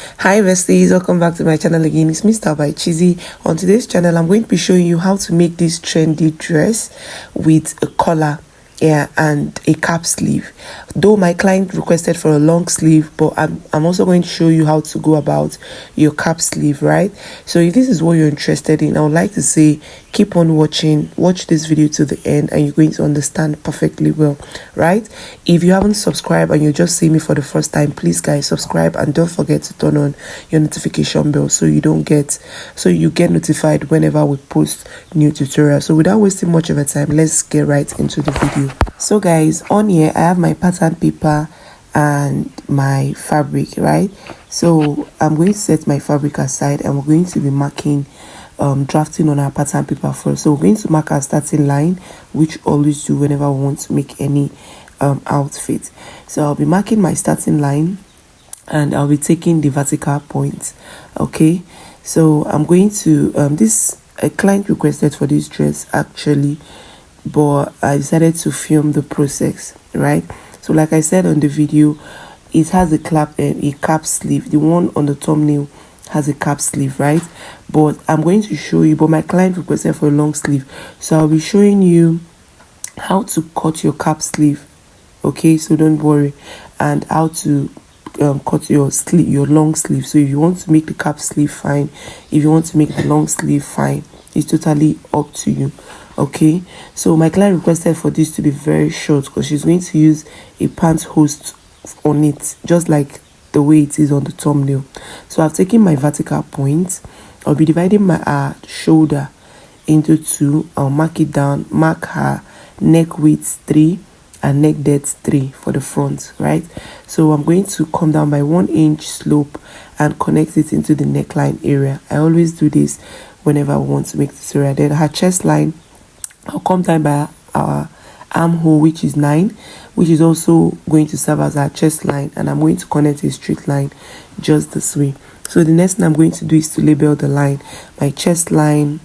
Hi besties, welcome back to my channel again. It's Mr. by Chizzy. On today's channel, I'm going to be showing you how to make this trendy dress with a collar, and a cap sleeve. Though my client requested for a long sleeve, but I'm also going to show you how to go about your cap sleeve, right? So if this is what you're interested in, I would like to say keep on watching, watch this video to the end, and you're going to understand perfectly well, right? If you haven't subscribed and you just see me for the first time, please guys subscribe and don't forget to turn on your notification bell so you get notified whenever we post new tutorials. So without wasting much of your time, let's get right into the video. So guys, on here I have my pattern paper and my fabric, right? So I'm going to set my fabric aside and we're going to be marking drafting on our pattern paper first. So we're going to mark our starting line, which we always do whenever we want to make any outfit. So I'll be marking my starting line and I'll be taking the vertical point. Okay, so I'm going to a client requested for this dress actually, but I decided to film the process, right? So like I said on the video, it has a cap sleeve. The one on the thumbnail has a cap sleeve, right? But I'm going to show you, but my client requested for a long sleeve, so I'll be showing you how to cut your cap sleeve. Okay, so don't worry, and how to cut your long sleeve. So if you want to make the cap sleeve, fine. If you want to make the long sleeve, fine. It's totally up to you. Okay, so my client requested for this to be very short because she's going to use a pant host on it, just like the way it is on the thumbnail. So I've taken my vertical point. I'll be dividing my shoulder into two. I'll mark it down, mark her neck width 3 and neck depth 3 for the front, right? So I'm going to come down by 1 inch slope and connect it into the neckline area. I always do this whenever I want to make the tutorial. Then her chest line, I'll come down by our armhole, which is 9, which is also going to serve as our chest line, and I'm going to connect a straight line just this way. So the next thing I'm going to do is to label the line, my chest line,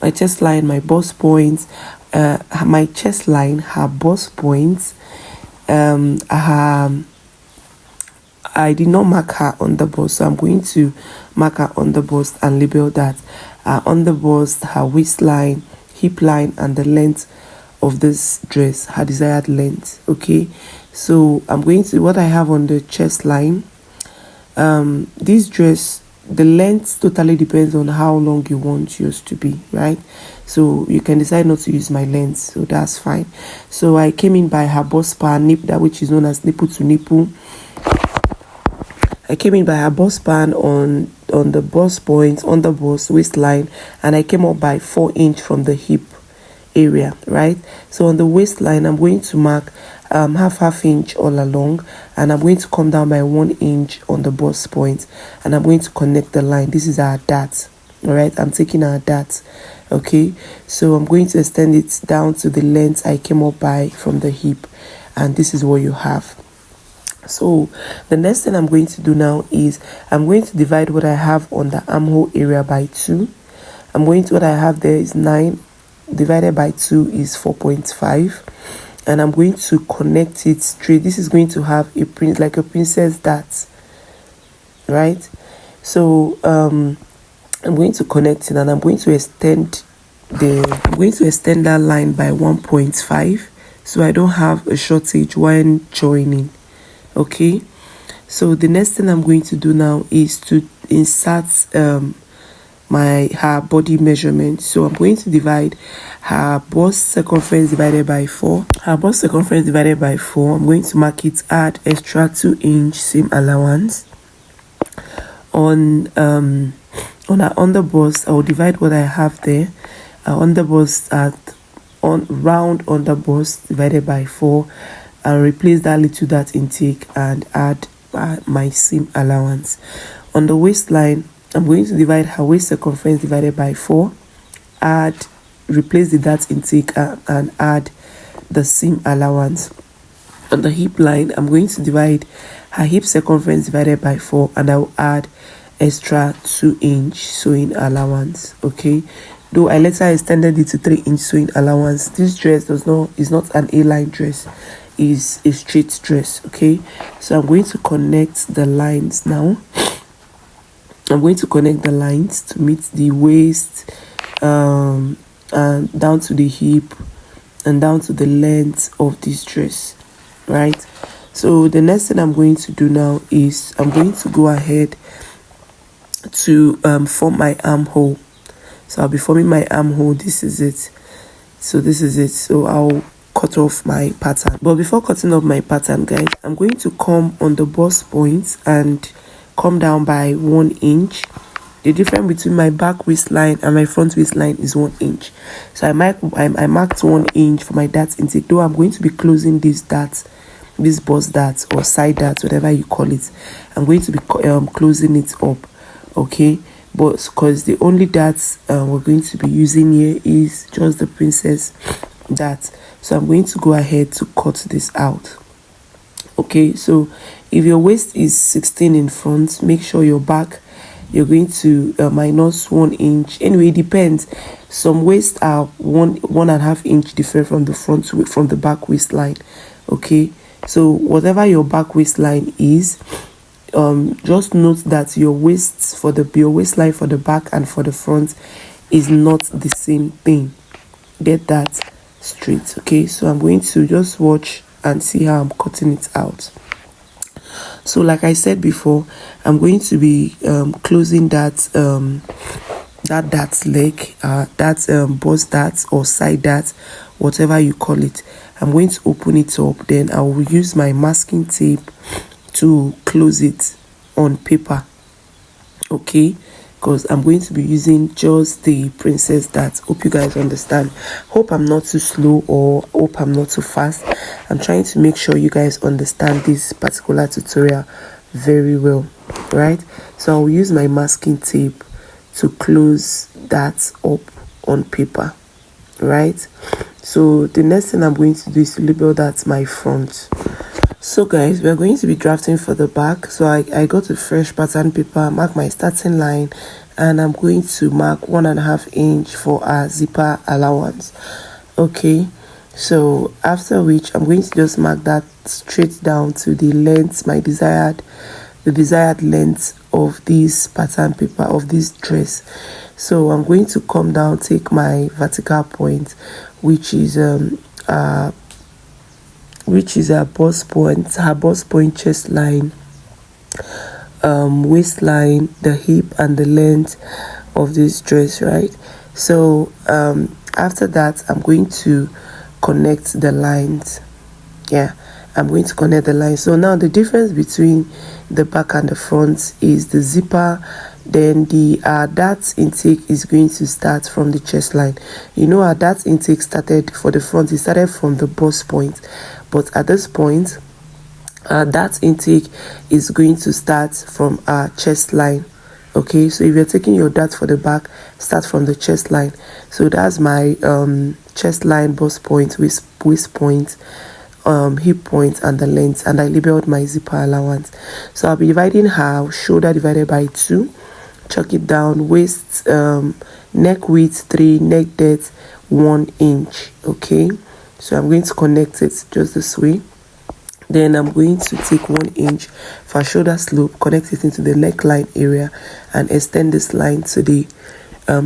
my bust points, my chest line, her bust points, I did not mark her underbust, so I'm going to mark her underbust and label that. Underbust, her waistline, hip line, and the length of this dress, her desired length. Okay, so I'm going to, what I have on the chest line, this dress, the length totally depends on how long you want yours to be, right? So you can decide not to use my length, so that's fine. So I came in by her bust span, that which is known as nipple to nipple. I came in by her bust span on the bust point, on the bust waistline, and I came up by 4 inch from the hip area, right? So on the waistline, I'm going to mark half inch all along, and I'm going to come down by 1 inch on the bust point, and I'm going to connect the line. This is our dart, all right? I'm taking our dart. Okay, so I'm going to extend it down to the length I came up by from the hip, and this is what you have. So the next thing I'm going to do now is I'm going to divide what I have on the armhole area by 2. What I have there is 9 divided by 2 is 4.5, and I'm going to connect it straight. This is going to have a print like a princess dart, right? So I'm going to connect it, and I'm going to extend that line by 1.5 so I don't have a shortage when joining. Okay, so the next thing I'm going to do now is to insert her body measurement. So I'm going to divide her bust circumference divided by 4. I'm going to mark it, add extra 2 inch seam allowance. On her underbust, I will divide what I have there. Underbust round underbust divided by 4, and replace that little dart intake and add my seam allowance. On the waistline, I'm going to divide her waist circumference divided by 4, replace the dart intake and add the seam allowance. On the hip line, I'm going to divide her hip circumference divided by 4, and I will add extra 2 inch sewing allowance. Okay, though I later extended it to 3 inch sewing allowance. This dress is not an A-line dress. is a straight dress. Okay, so I'm going to connect the lines now. I'm going to connect the lines to meet the waist, and down to the hip and down to the length of this dress, right? So the next thing I'm going to do now is I'm going to go ahead to form my armhole. So I'll be forming my armhole. This is it. So I'll cut off my pattern. But before cutting off my pattern, guys, I'm going to come on the bust point and come down by 1 inch. The difference between my back waistline and my front waistline is 1 inch. So I marked 1 inch for my dart intake, though I'm going to be closing this bust dart or side dart, whatever you call it. I'm going to be closing it up, okay? But because the only darts we're going to be using here is just the princess dart, so I'm going to go ahead to cut this out. Okay, so if your waist is 16 in front, make sure your back, you're going to minus 1 inch. Anyway, it depends. Some waists are 1.5 inch different from the front from the back waistline. Okay, so whatever your back waistline is, just note that your waistline for the back and for the front is not the same thing. Get that straight. Okay, so I'm going to just watch and see how I'm cutting it out. So like I said before, I'm going to be closing that leg, that bust dart or side dart, whatever you call it. I'm going to open it up, then I will use my masking tape to close it on paper. Okay, because I'm going to be using just the princess dart. Hope you guys understand. Hope I'm not too slow or hope I'm not too fast. I'm trying to make sure you guys understand this particular tutorial very well, right? So I'll use my masking tape to close that up on paper, right? So the next thing I'm going to do is to label that my front. So guys, we're going to be drafting for the back. So I got a fresh pattern paper, mark my starting line, and I'm going to mark 1.5 inch for our zipper allowance. Okay, so after which I'm going to just mark that straight down to the length, the desired length of this pattern paper, of this dress. So I'm going to come down, take my vertical point, which is her bust point, chest line, waistline, the hip, and the length of this dress, right? So after that, I'm going to connect the lines. I'm going to connect the lines. So now the difference between the back and the front is the zipper. Then the dart intake is going to start from the chest line. You know, our dart intake started for the front, it started from the bust point, but at this point dart intake is going to start from our chest line. Okay, so if you're taking your dart for the back, start from the chest line. So that's my chest line, bust point, waist point, hip point, and the length, and I labeled my zipper allowance. So I'll be dividing her shoulder divided by 2, chalk it down, waist, neck width 3, neck depth 1 inch. Okay, so I'm going to connect it just this way. Then I'm going to take 1 inch for shoulder slope, connect it into the neckline area, and extend this line to the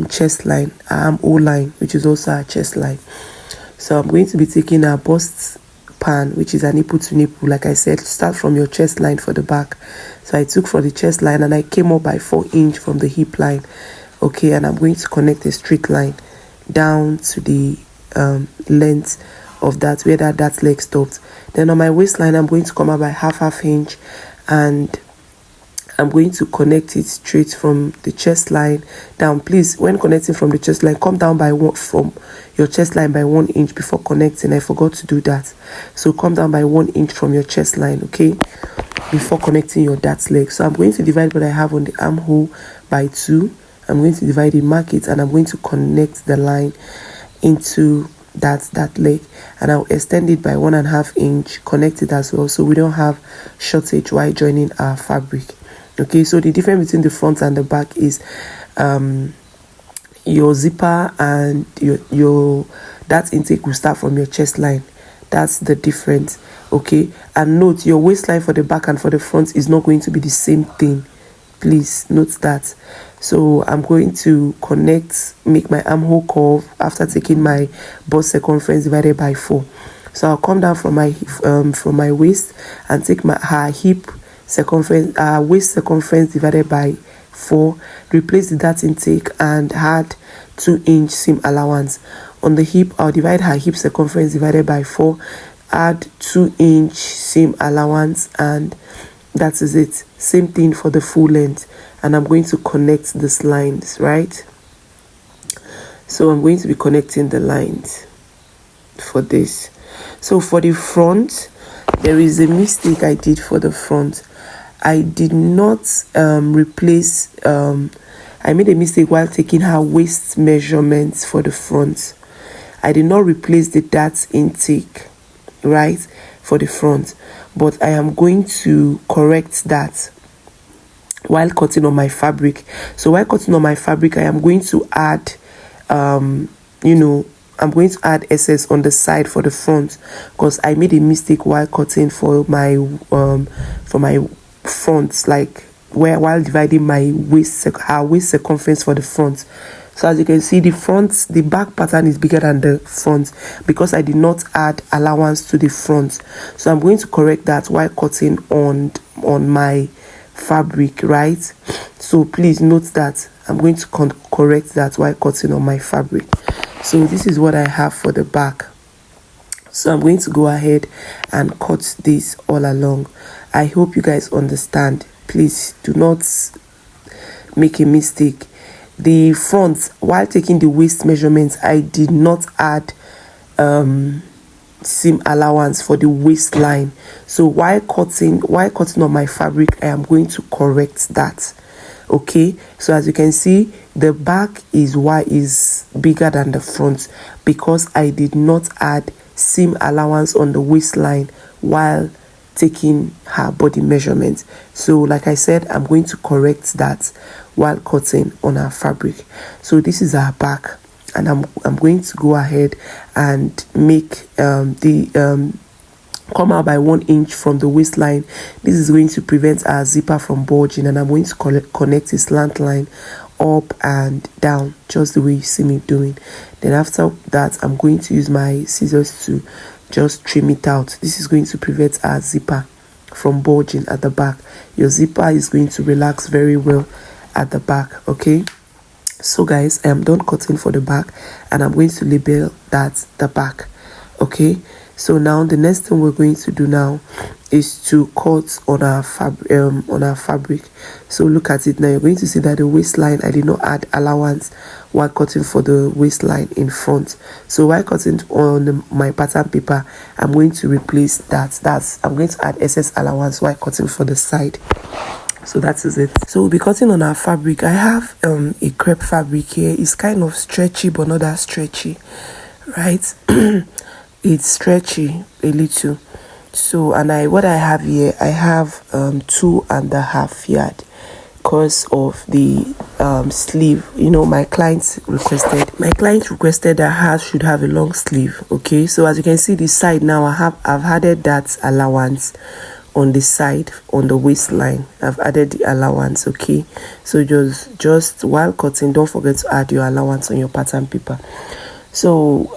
chest line, armhole line, which is also our chest line. So I'm going to be taking our bust pan, which is a nipple to nipple. Like I said, start from your chest line for the back. So I took for the chest line and I came up by 4 inch from the hip line. Okay, and I'm going to connect a straight line down to the length of that, where that leg stopped. Then on my waistline, I'm going to come up by half inch, and I'm going to connect it straight from the chest line down. Please, when connecting from the chest line, come down from your chest line by 1 inch before connecting. I forgot to do that. So come down by 1 inch from your chest line, okay, before connecting your dart leg. So I'm going to divide what I have on the armhole by 2. I'm going to divide it, mark it, and I'm going to connect the line into that leg, and I'll extend it by 1.5 inch, connect it as well, so we don't have shortage while joining our fabric. Okay, so the difference between the front and the back is your zipper and your that intake will start from your chest line. That's the difference. Okay, and note your waistline for the back and for the front is not going to be the same thing. Please note that. So I'm going to make my armhole curve after taking my bust circumference divided by 4. So I'll come down from my waist and take her hip circumference, waist circumference divided by 4, replace the dart intake and add 2-inch seam allowance. On the hip, I'll divide her hip circumference divided by 4, add 2-inch seam allowance, and that is it. Same thing for the full length, and I'm going to connect these lines, right? So I'm going to be connecting the lines for this. So for the front, there is a mistake I did for the front. I did not replace, I made a mistake while taking her waist measurements for the front. I did not replace the dart intake, right, for the front, but I am going to correct that while cutting on my fabric. So while cutting on my fabric, I am going to add, I'm going to add SS on the side for the front, because I made a mistake while cutting for my front, like while dividing my waist circumference for the front. So as you can see, the back pattern is bigger than the front because I did not add allowance to the front. So I'm going to correct that while cutting on my fabric, right? So please note that I'm going to correct that while cutting on my fabric. So this is what I have for the back. So I'm going to go ahead and cut this all along. I hope you guys understand. Please do not make a mistake. The front, while taking the waist measurements, I did not add seam allowance for the waistline. So while cutting on my fabric, I am going to correct that. Okay, so as you can see, the back is bigger than the front because I did not add seam allowance on the waistline while taking her body measurement. So like I said, I'm going to correct that while cutting on her fabric. So this is her back, and I'm going to go ahead and make come out by 1 inch from the waistline. This is going to prevent our zipper from bulging, and I'm going to connect a slant line up and down just the way you see me doing. Then after that, I'm going to use my scissors to just trim it out. This is going to prevent our zipper from bulging at the back. Your zipper is going to relax very well at the back. Okay, so guys, I am done cutting for the back, and I'm going to label that the back. Okay, so now the next thing we're going to do now is to cut on our fabric. So look at it now. You're going to see that the waistline, I did not add allowance while cutting for the waistline in front. So while cutting on my pattern paper, I'm going to replace that. I'm going to add SS allowance while cutting for the side. So that is it. So we'll be cutting on our fabric. I have a crepe fabric here. It's kind of stretchy, but not that stretchy, right? It's stretchy a little. So what I have here, I have 2.5 yard because of the sleeve. My client requested that hers should have a long sleeve. Okay, so as you can see, the side now I've added that allowance on the side, on the waistline. I've added the allowance. Okay, so just while cutting, don't forget to add your allowance on your pattern paper. So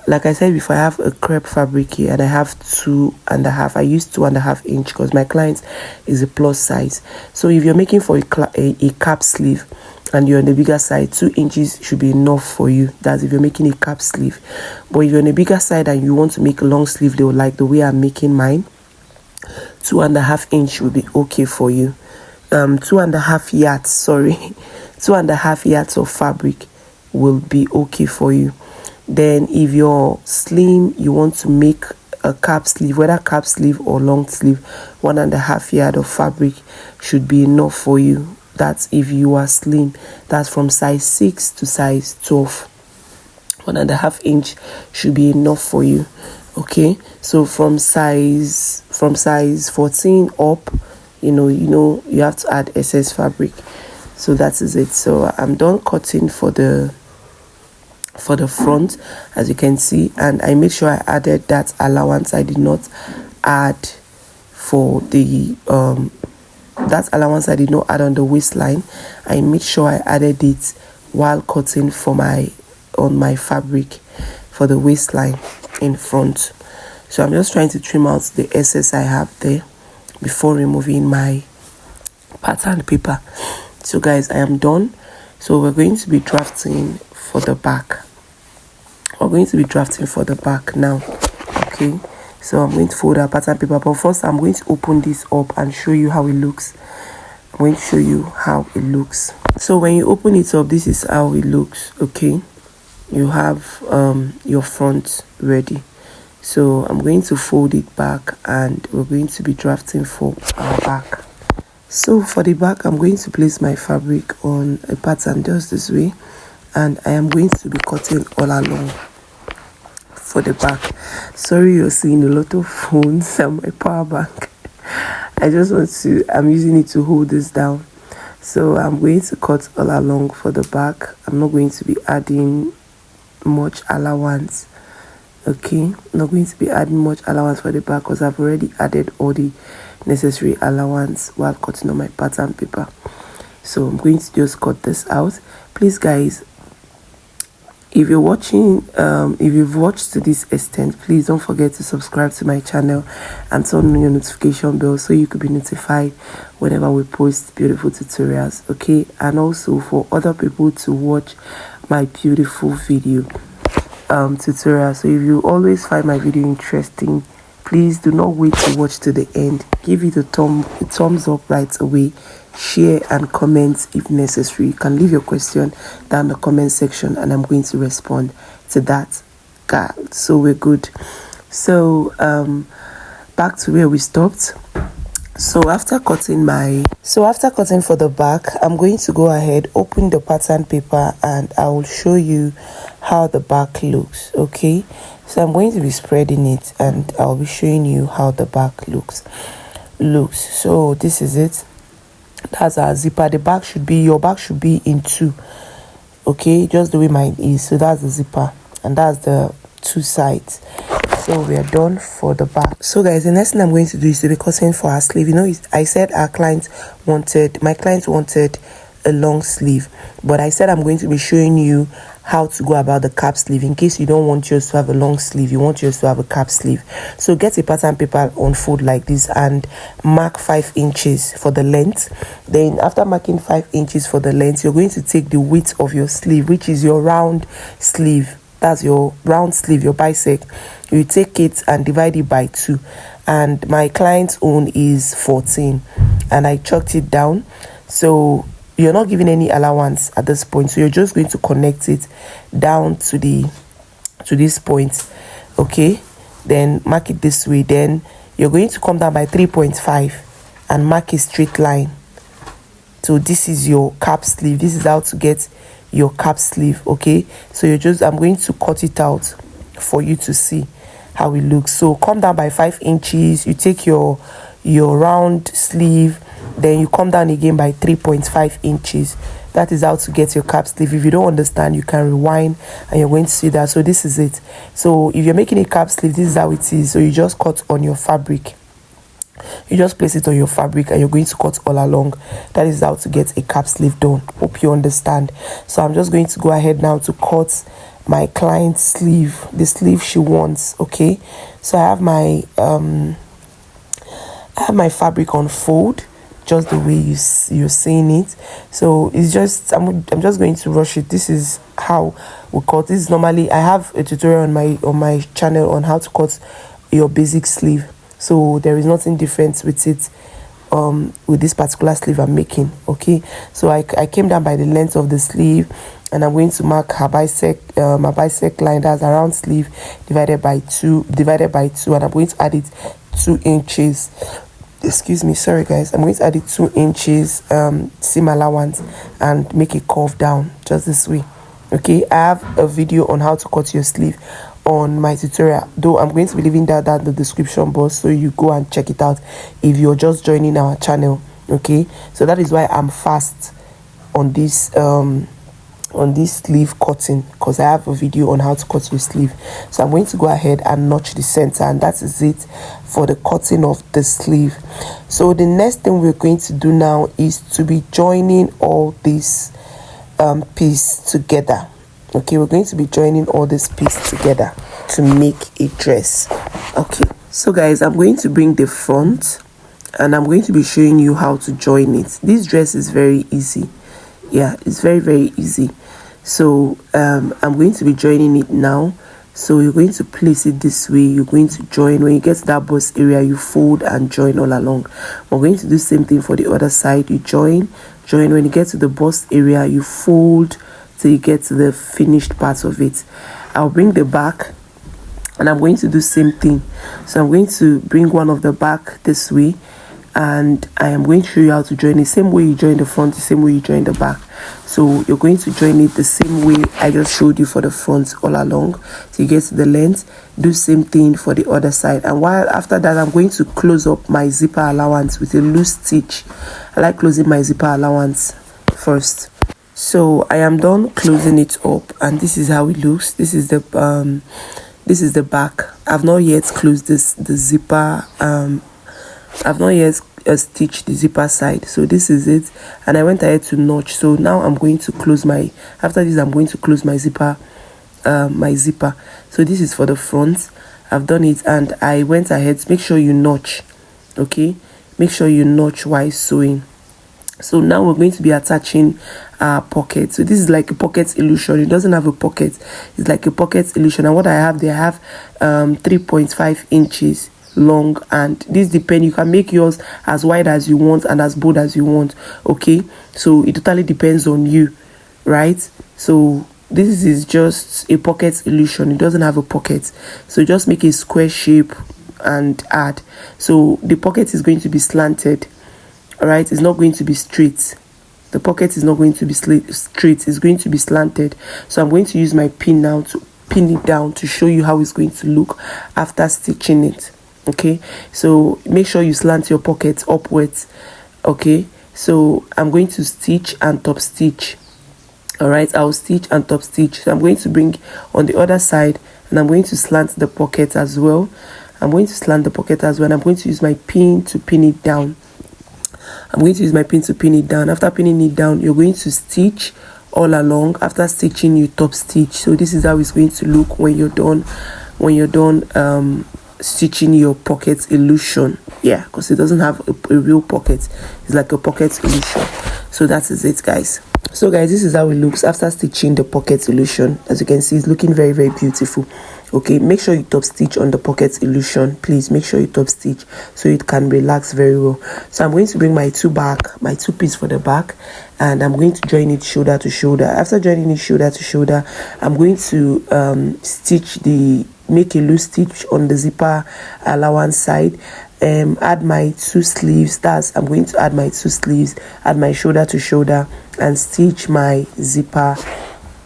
like I said before, I have a crepe fabric here, and I have 2.5. I use 2.5 inch because my client is a plus size. So if you're making for a cap sleeve and you're on the bigger side, 2 inches should be enough for you. That's if you're making a cap sleeve. But if you're on the bigger side and you want to make a long sleeve, they will like the way I'm making mine, 2.5 inch will be okay for you. 2.5 yards, sorry, 2.5 yards of fabric will be okay for you. Then if you're slim, you want to make a cap sleeve, whether cap sleeve or long sleeve, 1.5 yard of fabric should be enough for you. That's if you are slim. That's from size 6 to size 12. 1.5 inch should be enough for you. Okay, so from size 14 up, you have to add SS fabric. So that is it. So I'm done cutting for the front, as you can see, and I made sure I added that allowance. I did not add for the that allowance I did not add on the waistline. I made sure I added it while cutting for on my fabric for the waistline in front. So I'm just trying to trim out the excess I have there before removing my pattern paper. So guys, I am done. So we're going to be drafting for the back. We're going to be drafting for the back now. Okay, so I'm going to fold our pattern paper, but first I'm going to open this up and show you how it looks. I'm going to show you how it looks. So when you open it up, this is how it looks. Okay, you have your front ready. So I'm going to fold it back and we're going to be drafting for our back. So for the back, I'm going to place my fabric on a pattern just this way, and I am going to be cutting all along for the back. Sorry you're seeing a lot of phones and my power bank. I'm using it to hold this down. So I'm going to cut all along for the back. I'm not going to be adding much allowance. Okay, I'm not going to be adding much allowance for the back because I've already added all the necessary allowance while cutting on my pattern paper. So I'm going to just cut this out. Please guys, if you're watching, if you've watched to this extent, please don't forget to subscribe to my channel and turn on your notification bell so you could be notified whenever we post beautiful tutorials. Okay, and also for other people to watch my beautiful video tutorial. So if you always find my video interesting, please do not wait to watch to the end. Give it a thumbs up right away. Share and comment if necessary. You can leave your question down the comment section and I'm going to respond to that. God, so we're good. So back to where we stopped. So after cutting for the back, I'm going to go ahead, open the pattern paper, and I will show you how the back looks. Okay, so I'm going to be spreading it and I'll be showing you how the back looks. So this is it. That's our zipper. The back should be, your back should be in two. Okay, just the way mine is. So that's the zipper and that's the two sides. So we are done for the back. So guys, the next thing I'm going to do is to be cutting for our sleeve. You know, I said my client wanted a long sleeve, but I said I'm going to be showing you how to go about the cap sleeve in case you don't want yours to have a long sleeve, you want yours to have a cap sleeve. So get a pattern paper, unfold like this and mark 5 inches for the length. Then after marking 5 inches for the length, you're going to take the width of your sleeve, which is your round sleeve. That's your round sleeve, your bicep. You take it and divide it by 2, and my client's own is 14 and I chalked it down. So you're not giving any allowance at this point, so you're just going to connect it down to this point. Okay, then mark it this way. Then you're going to come down by 3.5 and mark a straight line. So this is your cap sleeve. This is how to get your cap sleeve. Okay, so I'm going to cut it out for you to see how it looks. So come down by 5 inches, you take your round sleeve, then you come down again by 3.5 inches. That is how to get your cap sleeve. If you don't understand, you can rewind and you're going to see that. So this is it. So if you're making a cap sleeve, this is how it is. So you just cut on your fabric. You just place it on your fabric and you're going to cut all along. That is how to get a cap sleeve done. Hope you understand. So I'm just going to go ahead now to cut my client's sleeve, the sleeve she wants. Okay, so I have my fabric on fold just the way you're seeing it. So it's just I'm just going to rush it. This is how we cut. This is normally, I have a tutorial on my channel on how to cut your basic sleeve, so there is nothing different with it with this particular sleeve I'm making. Okay, so I came down by the length of the sleeve and I'm going to mark her bisect line. That's around sleeve divided by 2, and I'm going to add it 2 inches. Excuse me, sorry guys. I'm going to add it 2 inches seam allowance and make a curve down just this way. Okay, I have a video on how to cut your sleeve on my tutorial, though I'm going to be leaving that in the description box so you go and check it out if you're just joining our channel. Okay, so that is why I'm fast on this on this sleeve cutting, because I have a video on how to cut your sleeve. So I'm going to go ahead and notch the center, and that is it for the cutting of the sleeve. So the next thing we're going to do now is to be joining all these piece together. Okay, we're going to be joining all this piece together to make a dress. Okay, so guys, I'm going to bring the front and I'm going to be showing you how to join it. This dress is very easy. Yeah, it's very easy. So I'm going to be joining it now. So you're going to place it this way. You're going to join. When you get to that bust area, you fold and join all along. We're going to do the same thing for the other side. You join. When you get to the bust area, you fold till you get to the finished part of it. I'll bring the back and I'm going to do the same thing. So I'm going to bring one of the back this way, and I am going to show you how to join the same way you join the front, the same way you join the back. So you're going to join it the same way I just showed you for the front all along. So you get to the length, do same thing for the other side. And while after that, I'm going to close up my zipper allowance with a loose stitch. I like closing my zipper allowance first. So I am done closing it up, and this is how it looks. This is the back. I've not yet closed the zipper. I've not yet stitched the zipper side. So this is it, and I went ahead to notch. So now I'm going to close my, after this I'm going to close my zipper. So this is for the front. I've done it, and I went ahead. Make sure you notch. Okay, make sure you notch while sewing. So now we're going to be attaching our pocket. So this is like a pocket illusion. It doesn't have a pocket. It's like a pocket illusion. And what I have there, I have 3.5 inches long, and this depends. You can make yours as wide as you want and as bold as you want. Okay, so it totally depends on you, right? So this is just a pocket illusion. It doesn't have a pocket. So just make a square shape and add. So the pocket is going to be slanted. All right, it's not going to be straight. The pocket is not going to be straight. It's going to be slanted. So I'm going to use my pin now to pin it down to show you how it's going to look after stitching it. Okay, so make sure you slant your pocket upwards. Okay, so I'm going to stitch and top stitch. All right, I'll stitch and top stitch. So I'm going to bring on the other side, and I'm going to slant the pocket as well. I'm going to use my pin to pin it down. After pinning it down, you're going to stitch all along. After stitching, you top stitch. So this is how it's going to look when you're done stitching your pocket illusion. Yeah, because it doesn't have a real pocket. It's like a pocket illusion. So that is it, guys. So guys, this is how it looks after stitching the pocket illusion. As you can see, it's looking very beautiful. Okay, make sure you top stitch on the pocket illusion. Please make sure you top stitch so it can relax very well. So I'm going to bring my two piece for the back, and I'm going to join it shoulder to shoulder. After joining it shoulder to shoulder, I'm going to make a loose stitch on the zipper allowance side. Add my two sleeves. I'm going to add my two sleeves, add my shoulder to shoulder, and stitch my zipper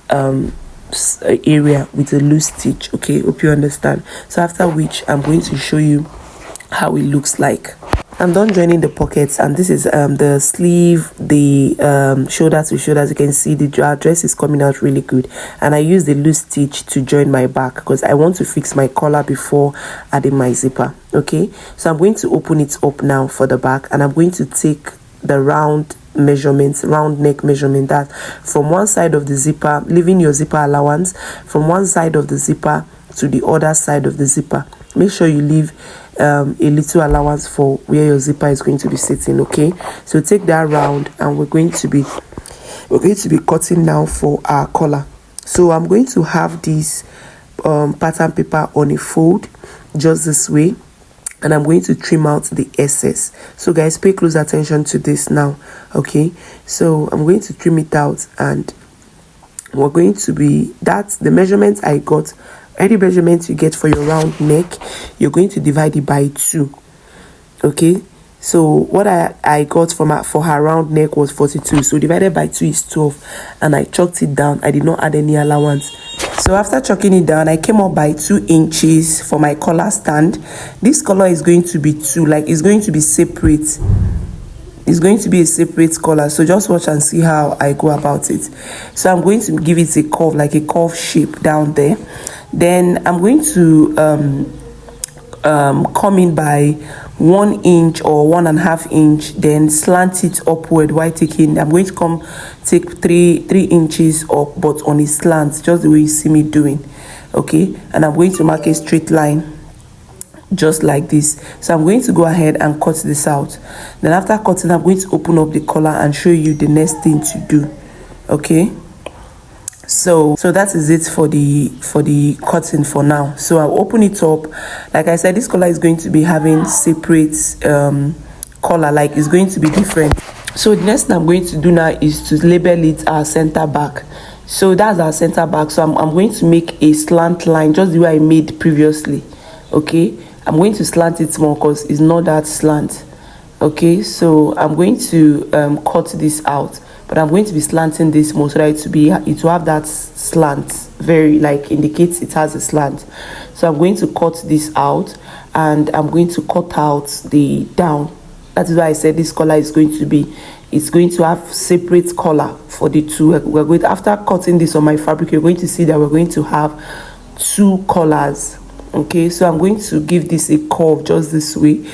area with a loose stitch. Okay, hope you understand. So after which, I'm going to show you how it looks like. I'm done joining the pockets, and this is the sleeve, the shoulder to shoulder. As you can see, the dress is coming out really good, and I use the loose stitch to join my back because I want to fix my collar before adding my zipper. Okay, so I'm going to open it up now for the back, and I'm going to take the round neck measurement, that from one side of the zipper, leaving your zipper allowance from one side of the zipper to the other side of the zipper. Make sure you leave a little allowance for where your zipper is going to be sitting. Okay, so take that round, and we're going to be cutting now for our collar. So I'm going to have this pattern paper on a fold just this way, and I'm going to trim out the excess. So guys, pay close attention to this now. Okay, so I'm going to trim it out, and we're going to be the measurement I got. Any measurement you get for your round neck, you're going to divide it by 2. Okay, so what I got for her round neck was 42, so divided by 2 is 12, and I chalked it down. I did not add any allowance. So after chalking it down, I came up by 2 inches for my collar stand. This collar is going to be 2, like it's going to be separate. it's going to be a separate collar. So just watch and see how I go about it. So I'm going to give it a curve, like a curve shape down there. Then I'm going to come in by 1 inch or 1.5 inch, then slant it upward while taking, I'm going to take 3 inches up, but on a slant, just the way you see me doing. Okay, and I'm going to mark a straight line just like this. So I'm going to go ahead and cut this out. Then after cutting, I'm going to open up the collar and show you the next thing to do. Okay, so that is it for the cutting for now. So I'll open it up. Like I said, this collar is going to be having separate collar, like it's going to be different. So the next thing I'm going to do now is to label it our center back. So that's our center back. So I'm going to make a slant line just the way I made previously. Okay, I'm going to slant it more because it's not that slant. Okay, so I'm going to cut this out, but I'm going to be slanting this more so that it will have that slant, very like indicates it has a slant. So I'm going to cut this out, and I'm going to cut out the down. That is why I said this collar is going to be, it's going to have separate collar for the two. We're going to, after cutting this on my fabric, you're going to see that we're going to have 2 collars. Okay, so I'm going to give this a curve just this way.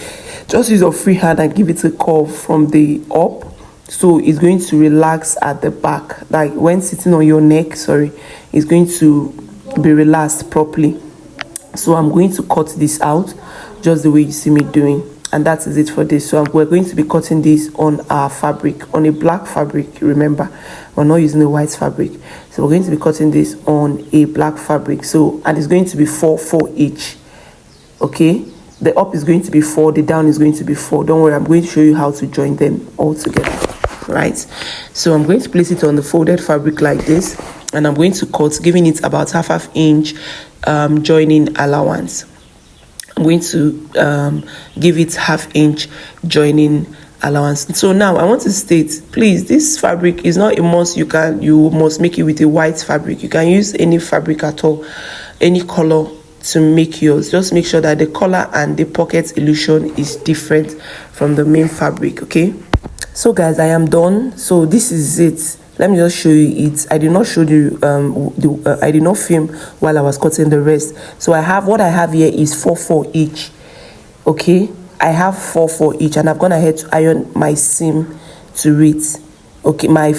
Just use your free hand and give it a curve from the up, so it's going to relax at the back, like when sitting on your neck, sorry, it's going to be relaxed properly. So I'm going to cut this out just the way you see me doing, and that is it for this. So we're going to be cutting this on our fabric, on a black fabric. Remember, we're not using a white fabric, so we're going to be cutting this on a black fabric. So, and it's going to be 4 each. Okay, the up is going to be 4, the down is going to be 4. Don't worry, I'm going to show you how to join them all together. Right, so I'm going to place it on the folded fabric like this, and I'm going to cut, giving it about half inch joining allowance. I'm going to give it half inch joining allowance. So now I want to state, please, this fabric is not a must. You must make it with a white fabric. You can use any fabric at all, any color to make yours. Just make sure that the color and the pocket illusion is different from the main fabric. Okay, so guys, I am done. So this is it. Let me just show you it. I did not show you I did not film while I was cutting the rest. So what I have here is 4 each. Okay, I have 4 each, and I've gone ahead to iron my seam to it. Okay, I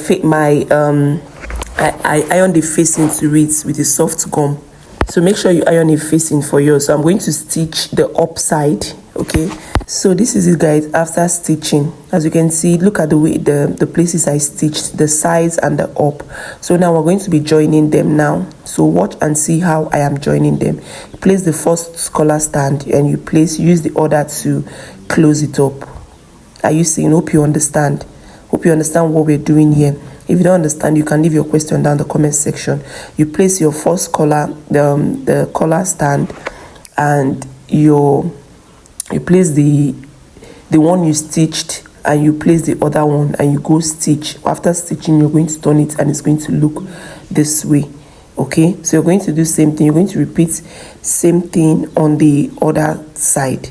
iron the facing to it with a soft gum. So make sure you iron a facing for yours. So I'm going to stitch the upside. Okay, so this is it, guys. After stitching, as you can see, look at the way the places I stitched, the sides and the up. So now we're going to be joining them now. So watch and see how I am joining them. Place the first collar stand, and you use the other to close it up. Are you seeing? Hope you understand. Hope you understand what we're doing here. If you don't understand, you can leave your question down in the comment section. You place your first collar, the collar stand, and you place the one you stitched, and you place the other one, and you go stitch. After stitching, you're going to turn it, and it's going to look this way. Okay, so you're going to do same thing. You're going to repeat same thing on the other side.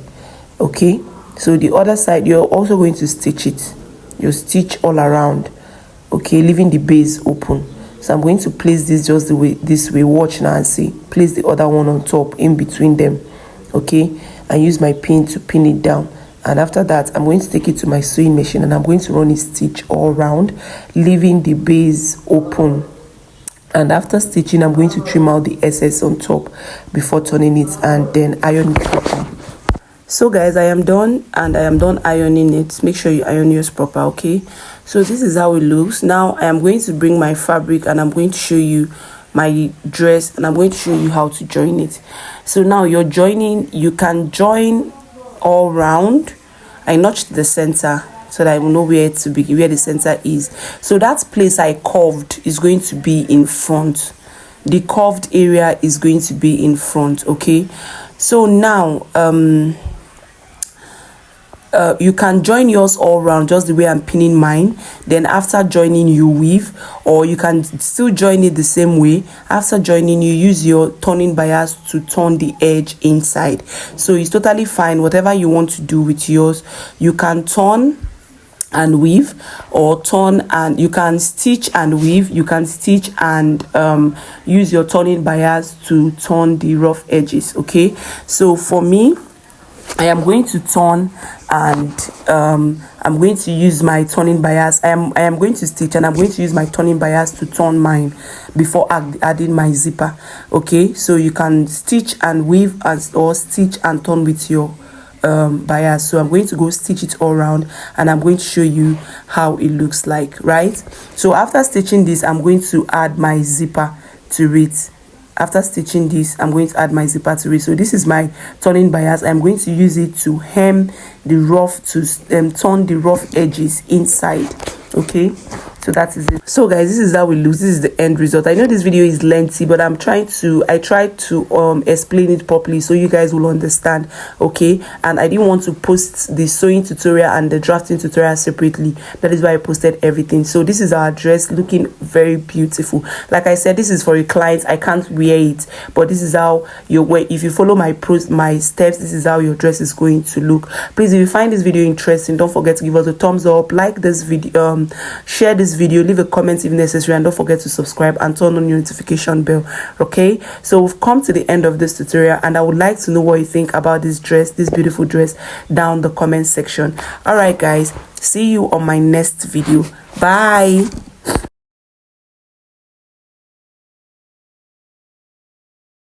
Okay, so the other side, you're also going to stitch it. You stitch all around. Okay, leaving the base open. So I'm going to place this just this way. Watch now and see. Place the other one on top, in between them. Okay, and use my pin to pin it down. And after that, I'm going to take it to my sewing machine, and I'm going to run a stitch all around, leaving the base open. And after stitching, I'm going to trim out the excess on top before turning it, and then iron it properly. So guys, I am done, and I am done ironing it. Make sure you iron yours proper. Okay, so this is how it looks. Now I am going to bring my fabric, and I'm going to show you my dress, and I'm going to show you how to join it. So now you're joining, you can join all round. I notched the center so that I will know where the center is. So that place I curved is going to be in front. The curved area is going to be in front. Okay, so now you can join yours all round just the way I'm pinning mine. Then after joining, you weave, or you can still join it the same way. After joining, you use your turning bias to turn the edge inside. So it's totally fine. Whatever you want to do with yours, you can turn and weave, or turn and you can stitch and weave. You can stitch and use your turning bias to turn the rough edges. Okay, so for me, I am going to turn, and I'm going to use my turning bias. I am going to stitch, and I'm going to use my turning bias to turn mine before adding my zipper. Okay, so you can stitch and weave or stitch and turn with your bias. So I'm going to go stitch it all around, and I'm going to show you how it looks like, right? So after stitching this, I'm going to add my zipper to it. After stitching this, I'm going to add my zipper to it. So this is my turning bias. I'm going to use it to hem the rough, to turn the rough edges inside. Okay, so that is it. So guys, this is how it looks. This is the end result. I know this video is lengthy, but I tried to explain it properly so you guys will understand. Okay, and I didn't want to post the sewing tutorial and the drafting tutorial separately. That is why I posted everything. So this is our dress, looking very beautiful. Like I said, this is for a client. I can't wear it, but this is how you wear. If you follow my steps, this is how your dress is going to look. Please, if you find this video interesting, don't forget to give us a thumbs up, like this video, share this video, leave a comment if necessary, and don't forget to subscribe and turn on your notification bell. Okay, so we've come to the end of this tutorial, and I would like to know what you think about this dress, this beautiful dress, down the comment section. All right guys, see you on my next video. Bye.